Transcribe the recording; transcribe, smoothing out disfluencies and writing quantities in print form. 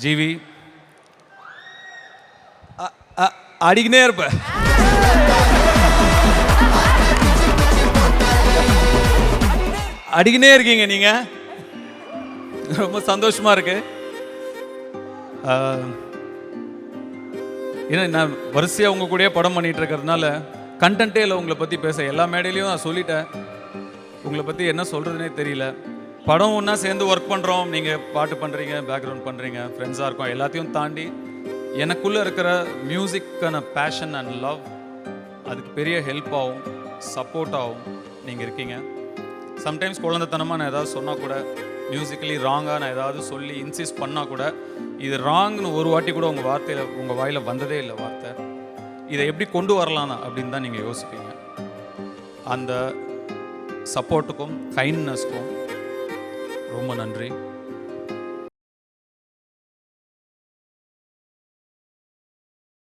GV அடிக்கினே இருப்ப. அடிக்கினே இருக்கீங்க நீங்க. ரொம்ப சந்தோஷமா இருக்கு. ஏன்னா நான் வரிசையாக உங்கள் கூடயே படம் பண்ணிகிட்டு இருக்கிறதுனால கண்டென்ட்டே இல்லை உங்களை பற்றி பேச. எல்லா மேடையிலையும் நான் சொல்லிட்டேன், உங்களை பற்றி என்ன சொல்கிறதுனே தெரியல. படம் ஒன்றா சேர்ந்து ஒர்க் பண்ணுறோம், நீங்கள் பாட்டு பண்ணுறீங்க, பேக்ரவுண்ட் பண்ணுறீங்க, ஃப்ரெண்ட்ஸாக இருக்கோம். எல்லாத்தையும் தாண்டி எனக்குள்ளே இருக்கிற மியூசிக்கான பேஷன் அண்ட் லவ் அதுக்கு பெரிய ஹெல்ப் ஆகும், சப்போர்ட் ஆகும் நீங்கள் இருக்கீங்க. சம்டைம்ஸ் குழந்தைத்தனமாக நான் ஏதாவது சொன்னால் கூட, மியூசிக்கலி ராங்காக நான் ஏதாவது சொல்லி இன்சிஸ்ட் பண்ணால் கூட, இது ராங்னு ஒரு வாட்டி கூட உங்கள் வார்த்தையில் உங்கள் வாயில் வந்ததே இல்லை வார்த்தை. இதை எப்படி கொண்டு வரலாம் அப்படின்னு தான் நீங்கள் யோசிப்பீங்க. அந்த சப்போர்ட்டுக்கும் கைண்ட்னஸ்க்கும் ரொம்ப நன்றி.